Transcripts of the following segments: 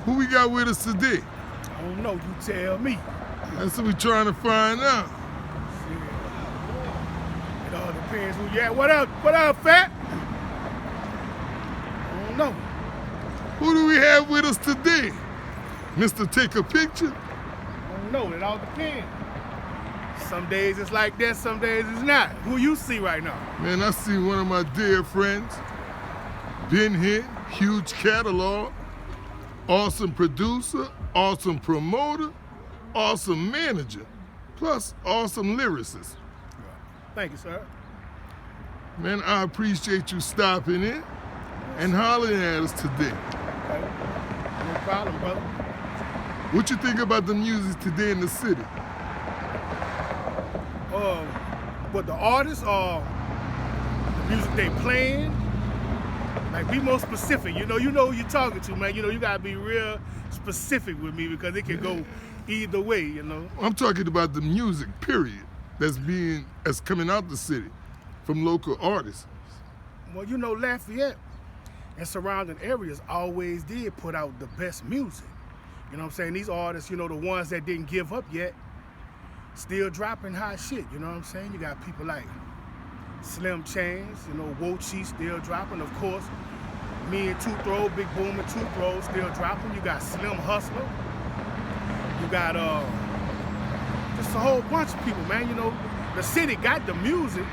Who we got with us today? I don't know, you tell me. That's what we trying to find out. Shit. It all depends who you at. What up, fat? I don't know. Who do we have with us today? Mr. Take a Picture? I don't know, it all depends. Some days it's like that, some days it's not. Who you see right now? Man, I see one of my dear friends. Been here, huge catalog, awesome producer, awesome promoter, awesome manager, plus awesome lyricist. Thank you, sir. Man, I appreciate you stopping in and hollering at us today. Okay. No problem, brother. What you think about the music today in the city? What the artists or the music they playing? Like, be more specific. You know who you're talking to, man. You gotta be real specific with me because it can go either way, I'm talking about the music, period, that's coming out the city from local artists. Well, Lafayette and surrounding areas always did put out the best music. You know what I'm saying? These artists, the ones that didn't give up yet, still dropping hot shit, you know what I'm saying? You got people like Slim Chains, Wochi still dropping, of course. Me and Two Throw, Big Boom and Two Throw still dropping. You got Slim Hustler. You got just a whole bunch of people, man. The city got the music.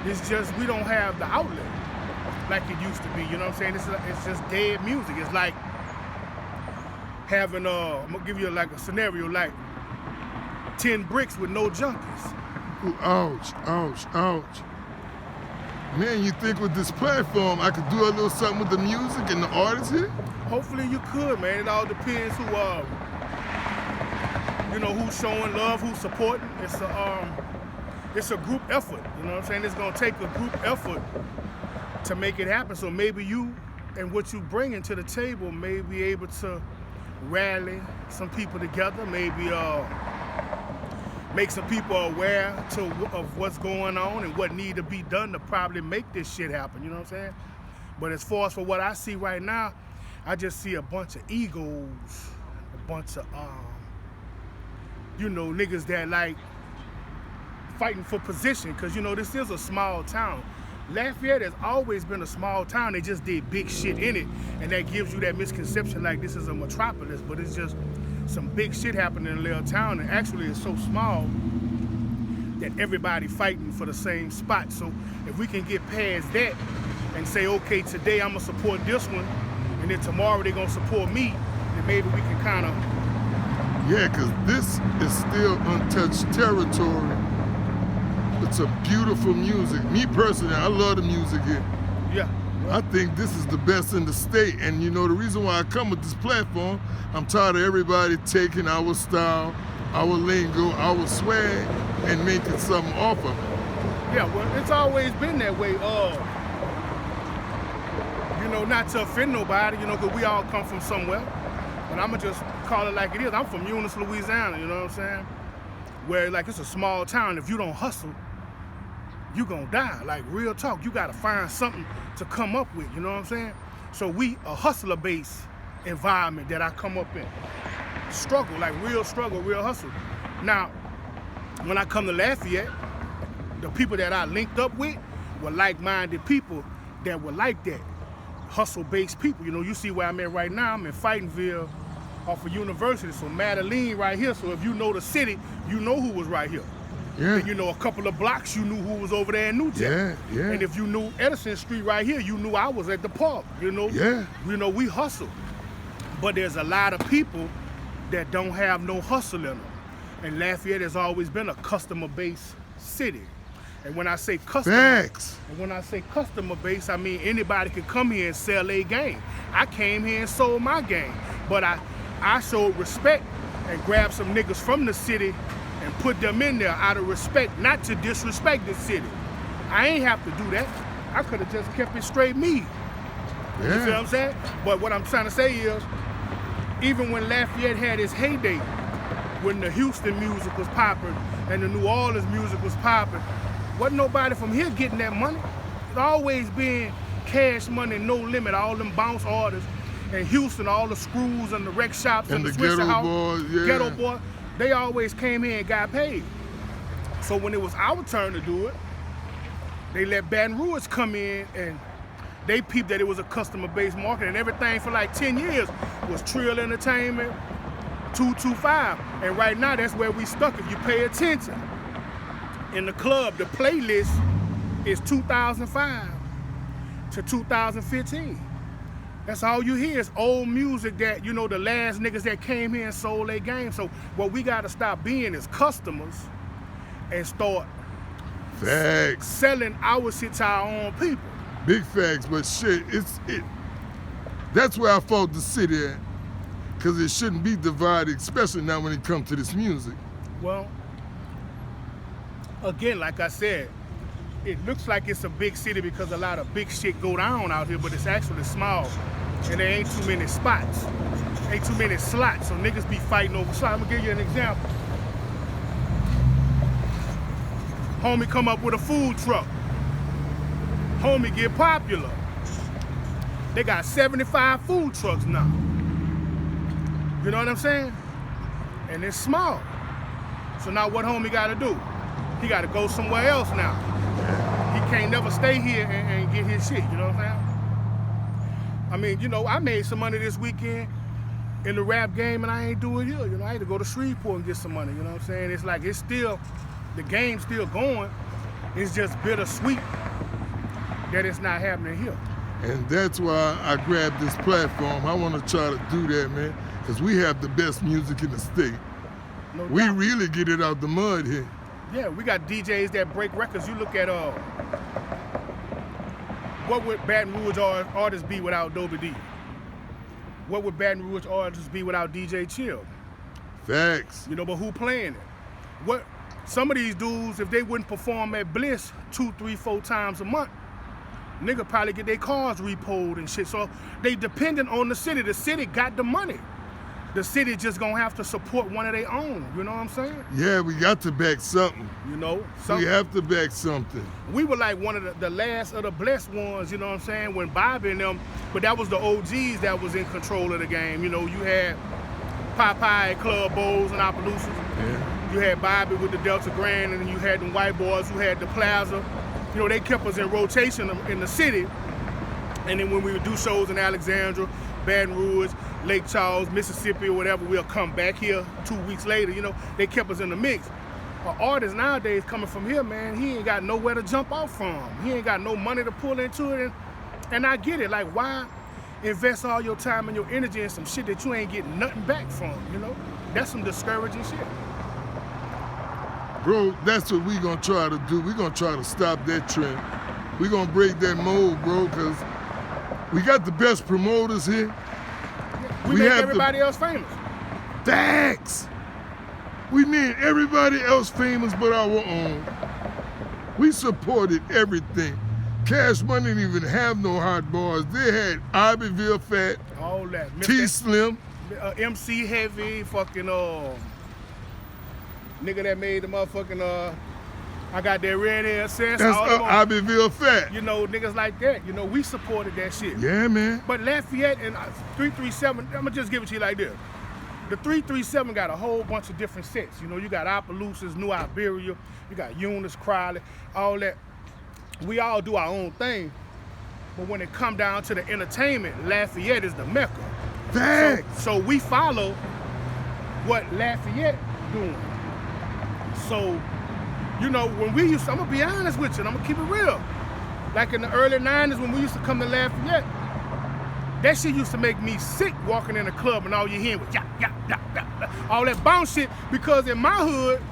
It's just we don't have the outlet like it used to be, you know what I'm saying? It's just dead music. It's like having, I'm gonna give you like a scenario, like 10 bricks with no junkies. Ooh, ouch, ouch, ouch. Man, you think with this platform I could do a little something with the music and the artists here? Hopefully you could, man. It all depends who, who's showing love, who's supporting. It's a group effort, you know what I'm saying? It's gonna take a group effort to make it happen. So maybe you and what you bring into the table may be able to rally some people together, maybe make some people aware of what's going on and what need to be done to probably make this shit happen, you know what I'm saying? But as far as for what I see right now, I just see a bunch of egos, a bunch of, niggas that like fighting for position, because, this is a small town. Lafayette has always been a small town. They just did big shit in it, and that gives you that misconception like this is a metropolis, but it's just some big shit happening in a little town, and actually it's so small that everybody fighting for the same spot. So if we can get past that and say, okay, today I'm gonna support this one, and then tomorrow they're gonna support me, then maybe we can kind of... Yeah, because this is still untouched territory. It's a beautiful music. Me personally, I love the music here. Yeah. I think this is the best in the state, and the reason why I come with this platform, I'm tired of everybody taking our style, our lingo, our swag, and making something off of it. Yeah, well, it's always been that way. Not to offend nobody, because we all come from somewhere, but I'ma just call it like it is. I'm from Eunice, Louisiana, you know what I'm saying? Where like it's a small town. If you don't hustle, you gonna die. Like, real talk, you gotta find something to come up with, you know what I'm saying? So we a hustler-based environment that I come up in. Struggle, like real struggle, real hustle. Now, when I come to Lafayette, the people that I linked up with were like-minded people that were like that. Hustle-based people. You see where I'm at right now. I'm in Fightonville off of University, so Madeline right here. So if you know the city, you know who was right here. Yeah. And a couple of blocks, you knew who was over there in Newtown. Yeah. And if you knew Edison Street right here, you knew I was at the park, Yeah. We hustle. But there's a lot of people that don't have no hustle in them. And Lafayette has always been a customer-based city. And when I say customer, Facts. And when I say customer base, I mean anybody can come here and sell a game. I came here and sold my game, but I showed respect and grabbed some niggas from the city and put them in there out of respect, not to disrespect the city. I ain't have to do that. I could have just kept it straight me. Yeah. You feel what I'm saying? But what I'm trying to say is, even when Lafayette had its heyday, when the Houston music was popping and the New Orleans music was popping, wasn't nobody from here getting that money. It's always been cash money, no limit, all them bounce artists. In Houston, all the Screws and the wreck shops And and the Swisher Ghetto House, Boys, yeah. Ghetto Boy, they always came here and got paid. So when it was our turn to do it, they let Baton Rouge come in and they peeped that it was a customer-based market, and everything for like 10 years was Trill Entertainment, 225. And right now, that's where we stuck. If you pay attention, in the club, the playlist is 2005 to 2015. That's all you hear is old music that, you know, the last niggas that came here and sold their game. So what we gotta stop being is customers and start Facts. selling our shit to our own people. Big facts, but shit, that's where I fought the city at. Cause it shouldn't be divided, especially now when it comes to this music. Well, again, like I said, it looks like it's a big city because a lot of big shit go down out here, but it's actually small. And there ain't too many spots. Ain't too many slots, so niggas be fighting over slots. I'm gonna give you an example. Homie come up with a food truck. Homie get popular. They got 75 food trucks now. You know what I'm saying? And it's small. So now what homie gotta do? He gotta go somewhere else now. He can't never stay here and get his shit, you know what I'm saying? I mean, you know, I made some money this weekend in the rap game and I ain't do it here. You know, I had to go to Shreveport and get some money, you know what I'm saying? It's like, it's still, the game's still going. It's just bittersweet that it's not happening here. And that's why I grabbed this platform. I want to try to do that, man, because we have the best music in the state. No We doubt. really get it out the mud here. Yeah, we got DJs that break records. You look at what would Baton Rouge artists be without Dobie D? What would Baton Rouge artists be without DJ Chill? Facts. You know, but who playing it? What some of these dudes, if they wouldn't perform at Bliss 2, 3, 4 times a month, nigga probably get their cars repoed and shit. So they dependent on the city. The city got the money. The city just gonna have to support one of their own. You know what I'm saying? Yeah, we got to back something. You know, We have to back something. we were like one of the last of the blessed ones, you know what I'm saying, when Bobby and them, but that was the OGs that was in control of the game. You know, you had Popeye, Club Bowls, and Opelousas. Yeah. You had Bobby with the Delta Grand, and then you had the white boys who had the Plaza. You know, they kept us in rotation in the city. And then when we would do shows in Alexandria, Baton Rouge, Lake Charles, Mississippi, or whatever, we'll come back here 2 weeks later. You know, they kept us in the mix. An artist nowadays coming from here, man, he ain't got nowhere to jump off from. He ain't got no money to pull into it. And I get it. Like, why invest all your time and your energy in some shit that you ain't getting nothing back from, you know? That's some discouraging shit. Bro, that's what we gonna try to do. We gonna try to stop that trend. We gonna break that mold, bro, because we got the best promoters here. We make everybody else famous. Facts. We need everybody else famous but our own. We supported everything. Cash Money didn't even have no hot bars. They had Iberville Fat, All that. T-Slim. MC Heavy, fucking nigga that made the motherfucking I got that red air sense. That's all them, Iberville Fat. you know, niggas like that. You know, we supported that shit. Yeah, man. But Lafayette and 337, I'm gonna just give it to you like this. The 337 got a whole bunch of different sets. You know, you got Opelousas, New Iberia, you got Eunice, Crowley, all that. We all do our own thing. But when it come down to the entertainment, Lafayette is the mecca. Facts. So we follow what Lafayette doing. So, you know, when we used to, I'm gonna be honest with you, and I'm gonna keep it real. Like in the early 90s when we used to come to Lafayette, that shit used to make me sick walking in the club and all you hearing was yap, yap, yap, yap, yap, all that bounce shit, because in my hood,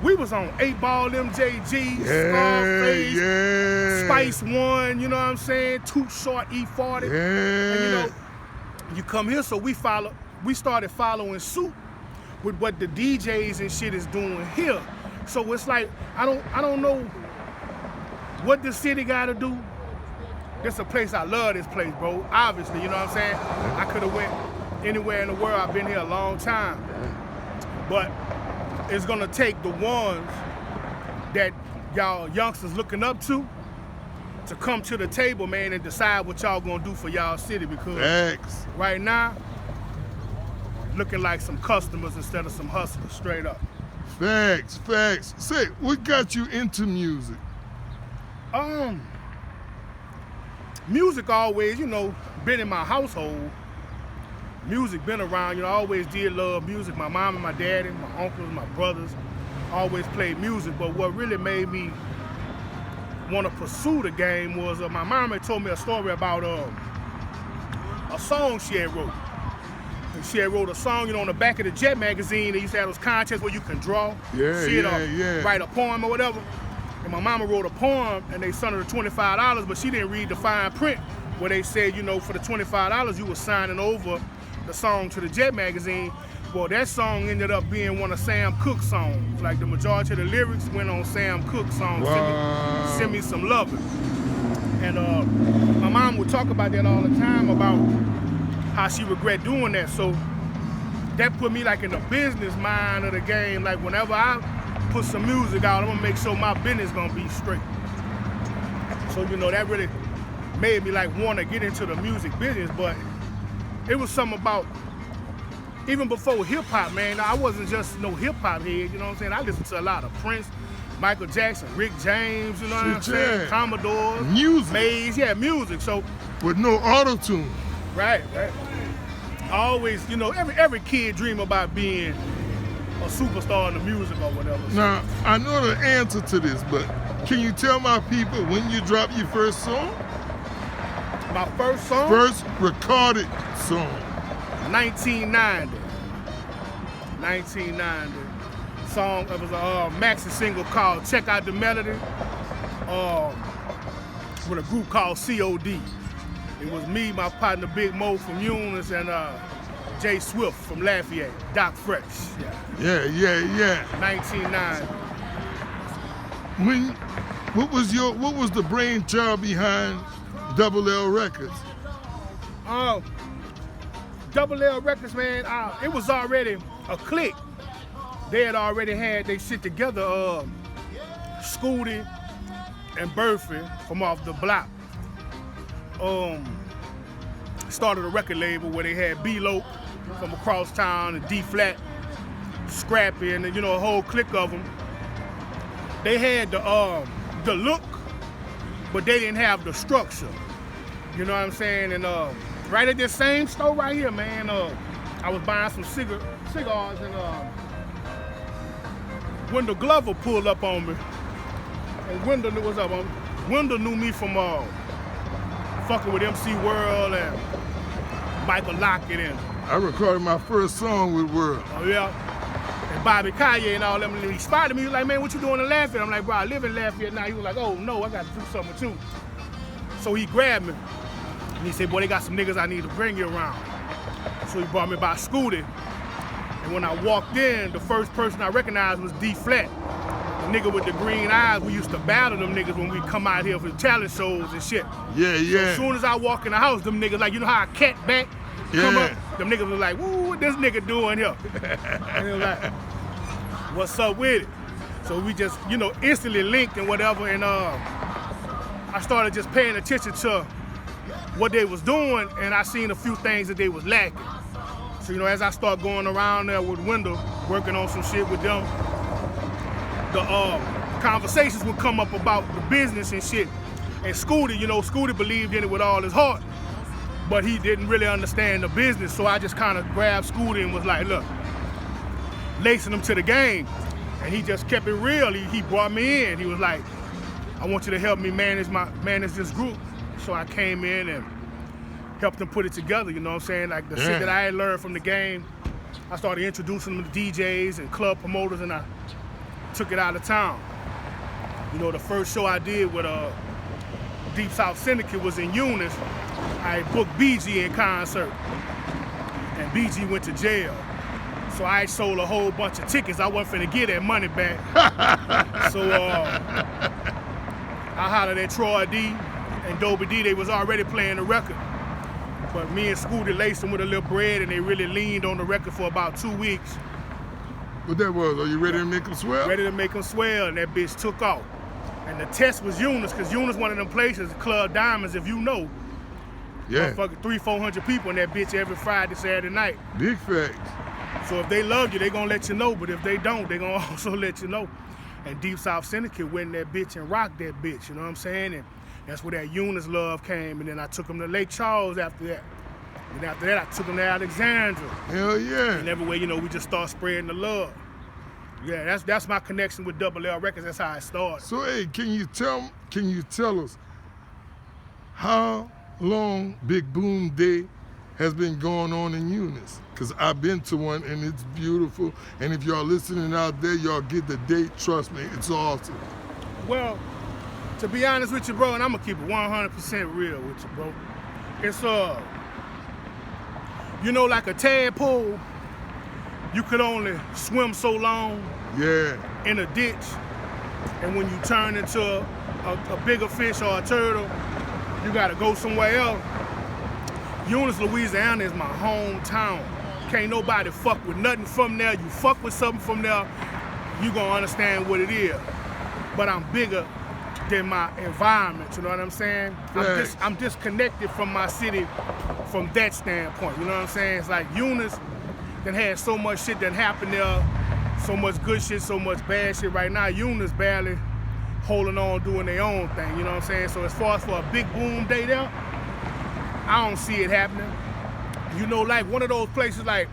we was on 8-Ball, MJG, Scarface, Spice One, you know what I'm saying? Too Short, E40. Yeah. And you know, you come here, so we started following suit with what the DJs and shit is doing here. So it's like, I don't know what the city gotta do. This a place, I love this place, bro. Obviously, you know what I'm saying? I could have went anywhere in the world. I've been here a long time. But it's gonna take the ones that y'all youngsters looking up to to come to the table, man, and decide what y'all gonna do for y'all city, because Facts. right now, looking like some customers instead of some hustlers, straight up. Facts. Say, what got you into music? Music always, been in my household. Music been around, I always did love music. My mom and my daddy, my uncles, my brothers always played music. But what really made me want to pursue the game was my mom had told me a story about a song she had wrote. And she had wrote a song, on the back of the Jet magazine. They used to have those contests where you can draw, write a poem or whatever. And my mama wrote a poem, and they sent her $25, but she didn't read the fine print where they said, for the $25 you were signing over the song to the Jet magazine. Well, that song ended up being one of Sam Cooke's songs. Like the majority of the lyrics went on Sam Cooke's song, Wow. Send Me Some Lovin'. And my mom would talk about that all the time, about how she regret doing that. So that put me like in the business mind of the game. Like whenever I put some music out, I'm gonna make sure my business gonna be straight. So that really made me like want to get into the music business. But it was something about, even before hip hop, man, I wasn't just no hip hop head, you know what I'm saying? I listened to a lot of Prince, Michael Jackson, Rick James, you know what I'm saying? Commodores, Music. Maze, music. So With no auto-tune. Right. I always, every kid dream about being a superstar in the music or whatever. Now, I know the answer to this, but can you tell my people when you dropped your first song? My first song? First recorded song. 1990. Song, it was a maxi single called Check Out the Melody, with a group called COD. It was me, my partner Big Mo from Eunice, and Jay Swift from Lafayette, Doc Fresh. Yeah. 1990. What was the brainchild behind Double L Records? Double L Records, man, it was already a clique. They had already had they shit together. Scooty and Burfy from off the block started a record label where they had B-Lope from across town and D-Flat, Scrappy, and a whole clique of them. They had the look, but they didn't have the structure. You know what I'm saying? And right at this same store right here, man, I was buying some cigars, and Wendell Glover pulled up on me. And Wendell knew what's up. Wendell knew me from fucking with MC World and Michael Lockett, and I recorded my first song with World. oh yeah, and Bobby Kanye and all them. And he spotted me. He was like, man, what you doing in Lafayette? I'm like, bro, I live in Lafayette now. He was like, oh no, I got to do something too. So he grabbed me and he said, boy, they got some niggas I need to bring you around. So he brought me by Scooty. And when I walked in, the first person I recognized was D-Flat. The nigga with the green eyes. We used to battle them niggas when we come out here for talent shows and shit. Yeah. So as soon as I walk in the house, them niggas, like, you know how a cat back come up? Them niggas was like, woo, what this nigga doing here? And they was like, what's up with it? So we just, instantly linked and whatever. And I started just paying attention to what they was doing, and I seen a few things that they was lacking. So, as I start going around there with Wendell, working on some shit with them, the conversations would come up about the business and shit. And Scooty, Scooty believed in it with all his heart, but he didn't really understand the business. So I just kind of grabbed Scooty and was like, look, lacing him to the game. And he just kept it real. He brought me in. He was like, I want you to help me manage this group. So I came in and helped them put it together, you know what I'm saying? Like the shit that I had learned from the game, I started introducing them to DJs and club promoters, and I took it out of town. The first show I did with Deep South Syndicate was in Eunice. I booked BG in concert, and BG went to jail. So I sold a whole bunch of tickets. I wasn't finna get that money back. So I hollered at Troy D and Dobie D. They was already playing the record. But me and Scooty laced them with a little bread, and they really leaned on the record for about 2 weeks. What that was? Are you ready to make them swell? Ready to make them swell, and that bitch took off. And the test was Eunice, because Eunice one of them places, Club Diamonds, if you know. Yeah. Motherfucking 300-400 people in that bitch every Friday, Saturday night. Big facts. So if they love you, they gonna let you know. But if they don't, they gonna also let you know. And Deep South Syndicate went in that bitch and rocked that bitch, you know what I'm saying? And that's where that Eunice love came. And then I took them to Lake Charles after that. And after that, I took them to Alexandria. Hell yeah. And everywhere, you know, we just start spreading the love. Yeah, that's my connection with Double L Records. That's how it started. So hey, can you tell us how long Big Boom Day has been going on in Eunice? Because I've been to one and it's beautiful. And if y'all listening out there, y'all get the date. Trust me, it's awesome. Well, to be honest with you, bro, and I'm gonna keep it 100% real with you, bro. It's you know, like a tadpole, you could only swim so long Yeah. in a ditch, and when you turn into a bigger fish or a turtle, you gotta go somewhere else. Eunice, Louisiana is my hometown. Can't nobody fuck with nothing from there. You fuck with something from there, you gonna understand what it is. But I'm bigger than my environment, you know what I'm saying? Thanks. I'm disconnected from my city from that standpoint, you know what I'm saying? It's like Eunice that had so much shit that happened there, so much good shit, so much bad shit. Right now, Eunice barely holding on, doing their own thing, you know what I'm saying? So as far as for a Big Boom Day there, I don't see it happening. You know, like one of those places, like,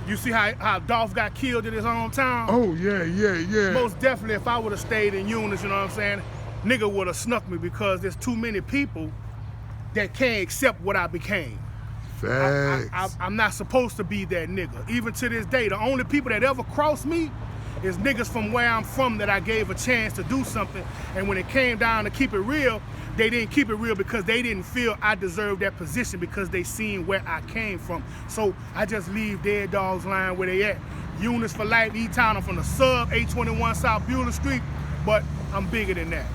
you see how Dolph got killed in his hometown? Oh yeah. Most definitely, if I would have stayed in Eunice, you know what I'm saying, nigga would have snuck me, because there's too many people that can't accept what I became. Facts. I'm not supposed to be that nigga. Even to this day, the only people that ever cross me is niggas from where I'm from that I gave a chance to do something. And when it came down to keep it real, they didn't keep it real because they didn't feel I deserved that position, because they seen where I came from. So I just leave Dead Dogs lying where they at. Eunice for life, E-Town. I'm from the sub, 821 South Beulah Street, but I'm bigger than that.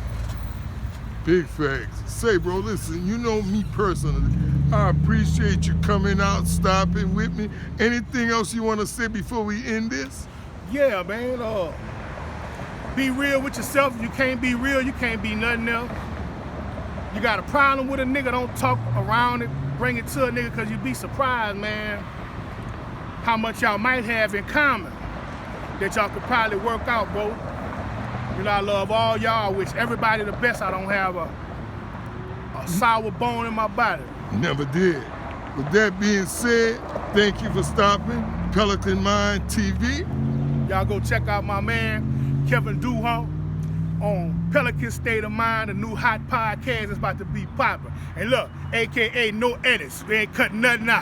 Big facts. Say, bro, listen, you know me personally. I appreciate you coming out, stopping with me. Anything else you want to say before we end this? Yeah, man. Be real with yourself. If you can't be real, you can't be nothing else. You got a problem with a nigga, don't talk around it. Bring it to a nigga, because you'd be surprised, man, how much y'all might have in common that y'all could probably work out, bro. You know, I love all y'all. I wish everybody the best. I don't have a sour bone in my body. Never did. With that being said, thank you for stopping. Pelican Mind TV. Y'all go check out my man, Kevin Duhon, on Pelican State of Mind, a new hot podcast that's about to be popping. And look, AKA no edits. We ain't cutting nothing out.